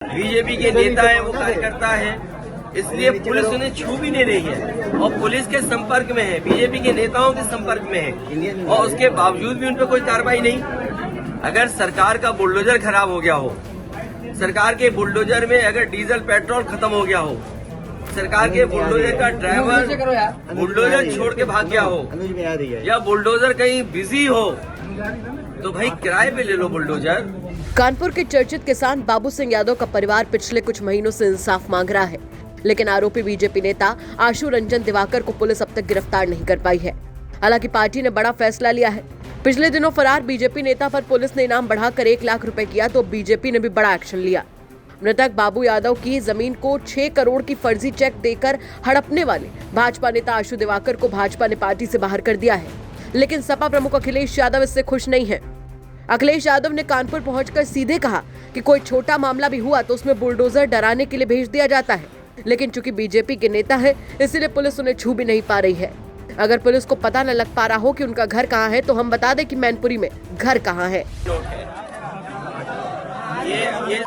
BJP के नेता है, वो कार्यकर्ता है, इसलिए पुलिस उन्हें छू भी नहीं रही है और पुलिस के संपर्क में है, बीजेपी के नेताओं के संपर्क में है और उसके बावजूद भी उन पर कोई कार्रवाई नहीं। अगर सरकार का बुलडोजर खराब हो गया हो, सरकार के बुलडोजर में अगर डीजल पेट्रोल खत्म हो गया हो, सरकार के बुलडोजर का ड्राइवर बुलडोजर छोड़ के भाग गया हो या बुलडोजर कहीं बिजी हो, तो भाई किराए पे ले लो बुलडोजर। कानपुर के चर्चित किसान बाबू सिंह यादव का परिवार पिछले कुछ महीनों से इंसाफ मांग रहा है, लेकिन आरोपी बीजेपी नेता आशु रंजन दिवाकर को पुलिस अब तक गिरफ्तार नहीं कर पाई है। हालांकि पार्टी ने बड़ा फैसला लिया है। पिछले दिनों फरार बीजेपी नेता पर पुलिस ने इनाम बढ़ाकर 1 लाख रुपए किया, तो बीजेपी ने भी बड़ा एक्शन लिया। मृतक बाबू यादव की जमीन को 6 करोड़ की फर्जी चेक देकर हड़पने वाले भाजपा नेता आशु दिवाकर को भाजपा ने पार्टी से बाहर कर दिया है, लेकिन सपा प्रमुख अखिलेश यादव इससे खुश नहीं है। अखिलेश यादव ने कानपुर पहुंचकर सीधे कहा कि कोई छोटा मामला भी हुआ तो उसमें बुलडोजर डराने के लिए भेज दिया जाता है, लेकिन चूंकि बीजेपी के नेता है इसलिए पुलिस उन्हें छू भी नहीं पा रही है। अगर पुलिस को पता न लग पा रहा हो कि उनका घर कहाँ है, तो हम बता दें कि मैनपुरी में घर कहाँ है। ये है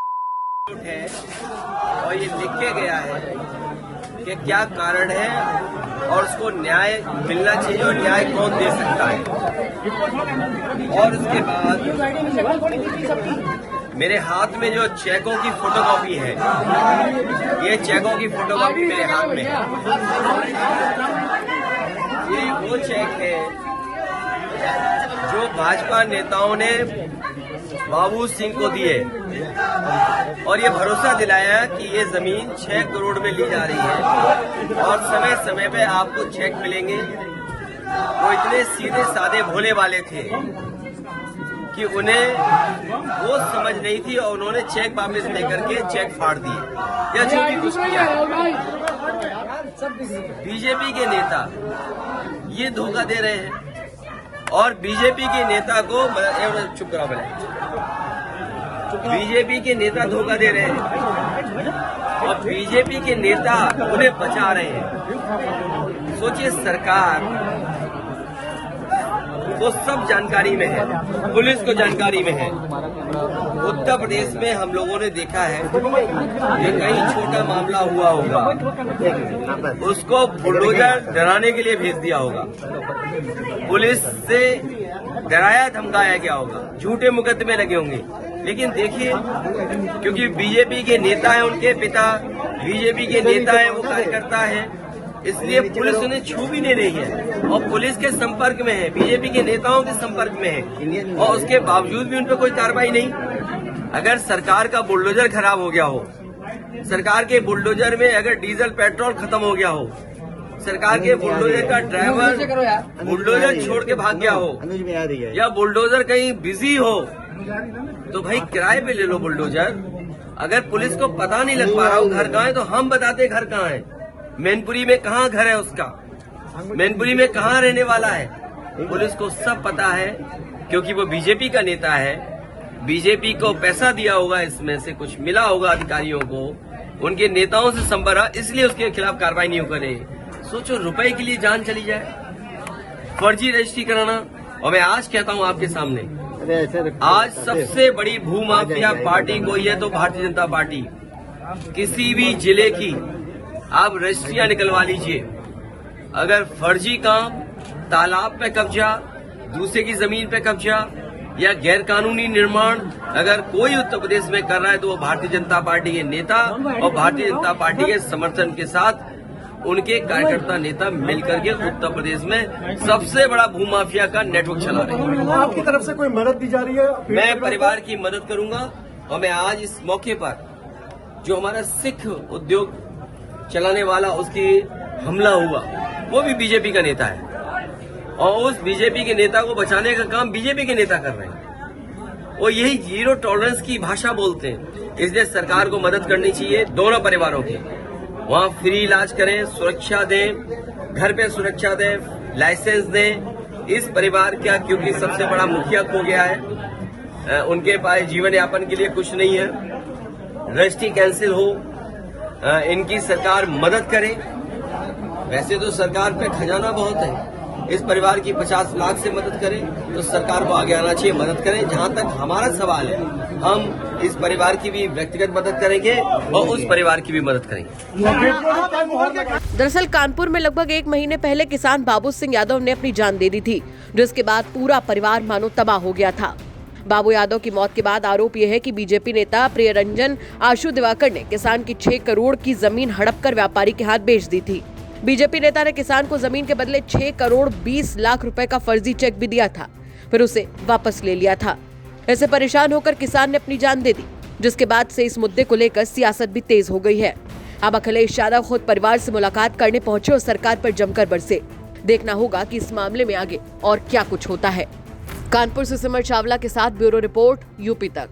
और ये लिख के गया है कि क्या कारण है और उसको न्याय मिलना चाहिए और न्याय कौन दे सकता है। और उसके बाद मेरे हाथ में जो चेकों की फोटोकॉपी है, ये चेकों की फोटोकॉपी मेरे हाथ में है। ये वो चेक है जो भाजपा नेताओं ने बाबू सिंह को दिए और ये भरोसा दिलाया कि ये जमीन 6 करोड़ में ली जा रही है और समय समय पे आपको चेक मिलेंगे। वो इतने सीधे साधे भोले वाले थे कि उन्हें वो समझ नहीं थी और उन्होंने चेक वापस लेकर के चेक फाड़ दिए या जो भी कुछ किया। बीजेपी के नेता ये धोखा दे रहे हैं और बीजेपी के नेता को चुप कराओ पहले। बीजेपी के नेता धोखा दे रहे हैं और बीजेपी के नेता उन्हें बचा रहे हैं। सोचिए, सरकार को सब जानकारी में है, पुलिस को जानकारी में है। उत्तर प्रदेश में हम लोगों ने देखा है कि कहीं छोटा मामला हुआ होगा, उसको बुलडोजर डराने के लिए भेज दिया होगा, पुलिस से डराया धमकाया गया होगा, झूठे मुकदमे लगे होंगे। लेकिन देखिए, क्योंकि बीजेपी के नेता है, उनके पिता बीजेपी के नेता है, वो कार्यकर्ता है, इसलिए पुलिस उन्हें छू भी नहीं रही है और पुलिस के संपर्क में है, बीजेपी के नेताओं के संपर्क में है और उसके बावजूद भी उन पर कोई कार्रवाई नहीं। अगर सरकार का बुलडोजर खराब हो गया हो, सरकार के बुलडोजर में अगर डीजल पेट्रोल खत्म हो गया हो, सरकार के बुलडोजर का ड्राइवर बुलडोजर छोड़ के भाग गया हो या बुलडोजर कहीं बिजी हो, तो भाई किराए पे ले लो बुलडोजर। अगर पुलिस को पता नहीं लग पा रहा हो घर कहाँ है, तो हम बताते घर कहाँ है। मैनपुरी में कहाँ घर है उसका, मैनपुरी में कहाँ रहने वाला है, पुलिस को सब पता है क्योंकि वो बीजेपी का नेता है। बीजेपी को पैसा दिया होगा, इसमें से कुछ मिला होगा अधिकारियों को, उनके नेताओं से संपर्क, इसलिए उसके खिलाफ कार्रवाई नहीं करे। सोचो, रुपए के लिए जान चली जाए, फर्जी रजिस्ट्री कराना। और मैं आज कहता हूँ आपके सामने, आज सबसे बड़ी भूमाफिया पार्टी कोई है तो भारतीय जनता पार्टी। किसी भी जिले की आप रजिस्ट्रियां निकलवा लीजिए, अगर फर्जी काम, तालाब पे कब्जा, दूसरे की जमीन पे कब्जा या गैरकानूनी निर्माण अगर कोई उत्तर प्रदेश में कर रहा है, तो वो भारतीय जनता पार्टी के नेता और भारतीय जनता पार्टी के समर्थन के साथ उनके कार्यकर्ता नेता मिलकर के उत्तर प्रदेश में सबसे बड़ा भूमाफिया का नेटवर्क चला रहे हैं। आपकी तरफ से कोई मदद दी जा रही है? मैं परिवार की मदद करूंगा और मैं आज इस मौके पर जो हमारा सिख उद्योग चलाने वाला उसकी हमला हुआ, वो भी बीजेपी का नेता है और उस बीजेपी के नेता को बचाने का काम बीजेपी के नेता कर रहे हैं। वो यही जीरो टॉलरेंस की भाषा बोलते हैं, इसलिए सरकार को मदद करनी चाहिए दोनों परिवारों की। वहाँ फ्री इलाज करें, सुरक्षा दें, घर पे सुरक्षा दें, लाइसेंस दें। इस परिवार का क्योंकि सबसे बड़ा मुखिया खो गया है, उनके पास जीवन यापन के लिए कुछ नहीं है, रजिस्ट्री कैंसिल हो, इनकी सरकार मदद करे। वैसे तो सरकार पे खजाना बहुत है, इस परिवार की 50 लाख से मदद करें तो सरकार को आगे आना चाहिए, मदद करें। जहां तक हमारा सवाल है, हम इस परिवार की भी व्यक्तिगत मदद करेंगे और उस परिवार की भी मदद करेंगे। दरअसल कानपुर में लगभग 1 महीने पहले किसान बाबू सिंह यादव ने अपनी जान दे दी थी, जिसके बाद पूरा परिवार मानो तबाह हो गया था। बाबू यादव की मौत के बाद आरोप यह है कि बीजेपी नेता प्रियरंजन आशु दिवाकर ने किसान की 6 करोड़ की जमीन हड़प कर व्यापारी के हाथ बेच दी थी। बीजेपी नेता ने किसान को जमीन के बदले 6 करोड़ 20 लाख रुपए का फर्जी चेक भी दिया था, फिर उसे वापस ले लिया था। इससे परेशान होकर किसान ने अपनी जान दे दी, जिसके बाद से इस मुद्दे को लेकर सियासत भी तेज हो गई है। अब अखिलेश यादव खुद परिवार से मुलाकात करने पहुंचे और सरकार पर जमकर बरसे। देखना होगा कि इस मामले में आगे और क्या कुछ होता है। कानपुर से सिमर चावला के साथ ब्यूरो रिपोर्ट, यूपी तक।